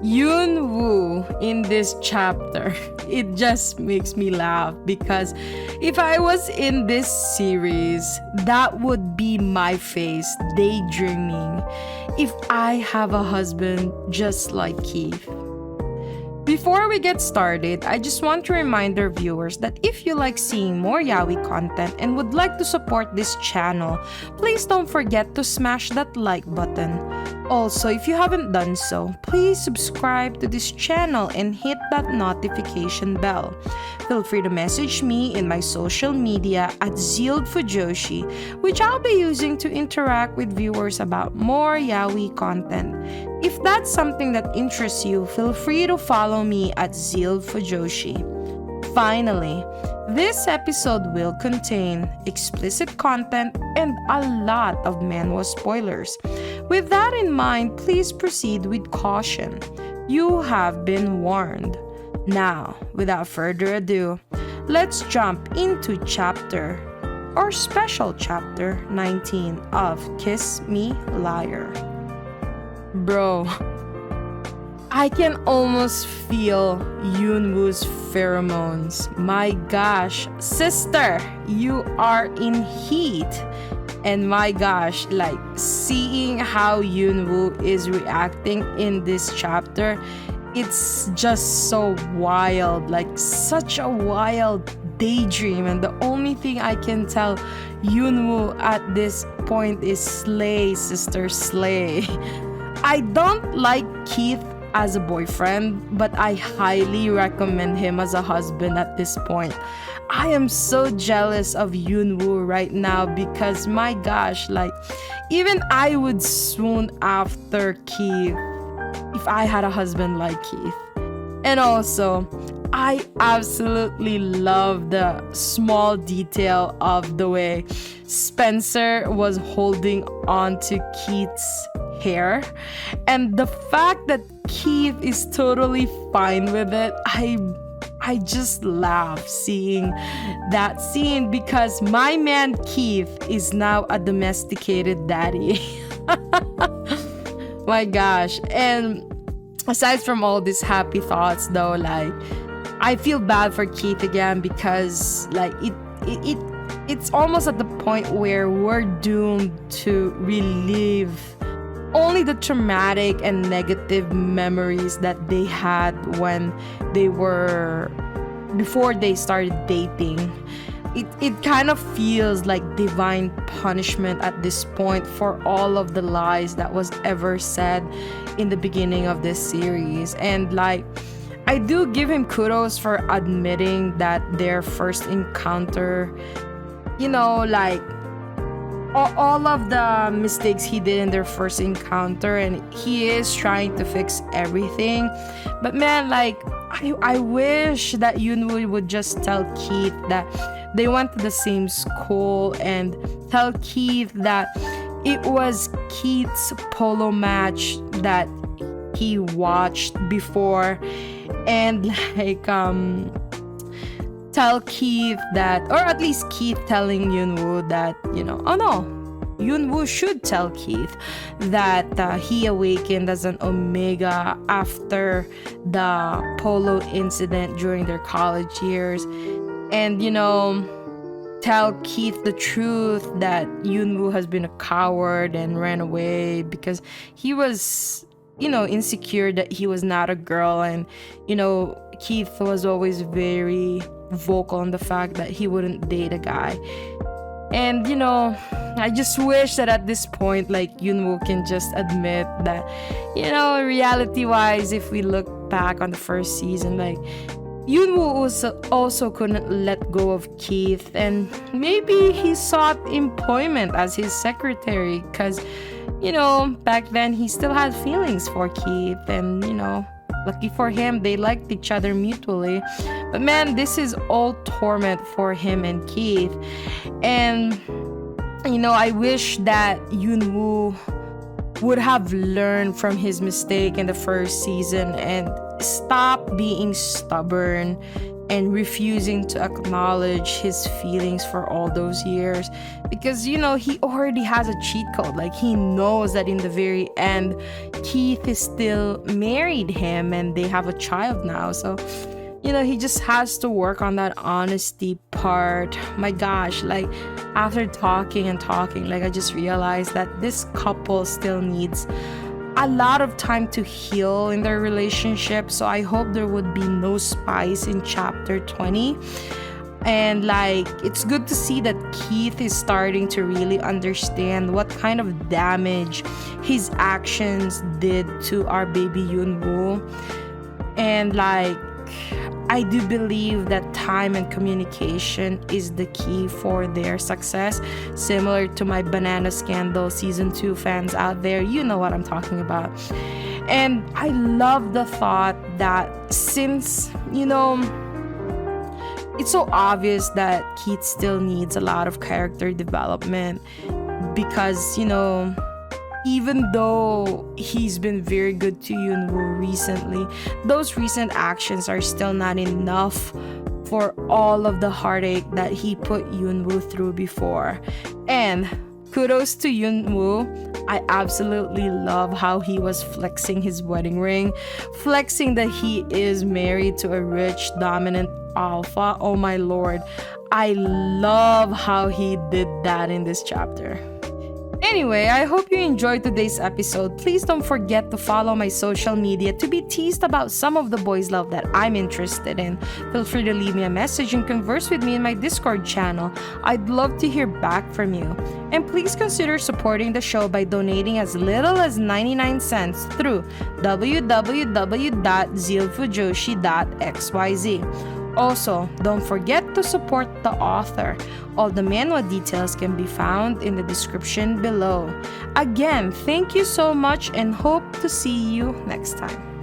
Yeon Woo in this chapter, it just makes me laugh because if I was in this series, that would be my face daydreaming if I have a husband just like Keith. Before we get started, I just want to remind our viewers that if you like seeing more yaoi content and would like to support this channel, please don't forget to smash that like button. Also, if you haven't done so, please subscribe to this channel and hit that notification bell. Feel free to message me in my social media at ZEALED FUJOSHI, which I'll be using to interact with viewers about more yaoi content. If that's something that interests you, feel free to follow me at ZEALED FUJOSHI. Finally, this episode will contain explicit content and a lot of manhwa spoilers. With that in mind, please proceed with caution. You have been warned. Now, without further ado, let's jump into special chapter 19 of Kiss Me Liar. Bro, I can almost feel Yeon Woo's pheromones. My gosh, sister, you are in heat. And my gosh, like seeing how Yeon Woo is reacting in this chapter, it's just so wild, like such a wild daydream. And the only thing I can tell Yeon Woo at this point is slay, sister, slay. I don't like Keith as a boyfriend, but I highly recommend him as a husband at this point. I am so jealous of Yeon Woo right now because my gosh, like even I would swoon after Keith if I had a husband like Keith. And also, I absolutely love the small detail of the way Spencer was holding on to Keith's hair, and the fact that Keith is totally fine with it. I just laugh seeing that scene because my man Keith is now a domesticated daddy. My gosh. And aside from all these happy thoughts though, like I feel bad for Keith again because like it's almost at the point where we're doomed to relive only the traumatic and negative memories that they had when they were before they started dating. It kind of feels like divine punishment at this point for all of the lies that was ever said in the beginning of this series. And like I do give him kudos for admitting that their first encounter, you know, like all of the mistakes he did in their first encounter, and he is trying to fix everything. But man, like I wish that Yeon Woo would just tell Keith that they went to the same school and tell Keith that it was Keith's polo match that he watched before, and like tell Keith that, or at least Keith telling Yeon Woo that, you know, oh no, Yeon Woo should tell Keith that he awakened as an Omega after the polo incident during their college years. And, you know, tell Keith the truth that Yeon Woo has been a coward and ran away because he was, you know, insecure that he was not a girl. And, you know, Keith was always very vocal on the fact that he wouldn't date a guy. And, you know, I just wish that at this point, like, Yeon Woo can just admit that, you know, reality-wise, if we look back on the first season, like, Yeon Woo also couldn't let go of Keith, and maybe he sought employment as his secretary because, you know, back then he still had feelings for Keith, and, you know, lucky for him, they liked each other mutually. But man, this is all torment for him and Keith. And, you know, I wish that Yeon Woo would have learned from his mistake in the first season and stop being stubborn and refusing to acknowledge his feelings for all those years, because he already has a cheat code. Like, he knows that in the very end Keith is still married him and they have a child now. So he just has to work on that honesty part. My gosh, like, after talking and talking, like, I just realized that this couple still needs a lot of time to heal in their relationship. So I hope there would be no spice in chapter 20. And like, it's good to see that Keith is starting to really understand what kind of damage his actions did to our baby Yeon Woo. And like, I do believe that time and communication is the key for their success. Similar to my Banana Scandal season 2 fans out there, you know what I'm talking about. And I love the thought that since, it's so obvious that Keith still needs a lot of character development, because, even though he's been very good to Yeon Woo recently, those recent actions are still not enough for all of the heartache that he put Yeon Woo through before. And kudos to Yeon Woo. I absolutely love how he was flexing his wedding ring, flexing that he is married to a rich, dominant alpha. Oh my lord. I love how he did that in this chapter. Anyway, I hope you enjoyed today's episode. Please don't forget to follow my social media to be teased about some of the boys' love that I'm interested in. Feel free to leave me a message and converse with me in my Discord channel. I'd love to hear back from you. And please consider supporting the show by donating as little as 99 cents through www.zealedfujoshi.xyz. Also, don't forget to support the author. All the manhwa details can be found in the description below. Again, thank you so much and hope to see you next time.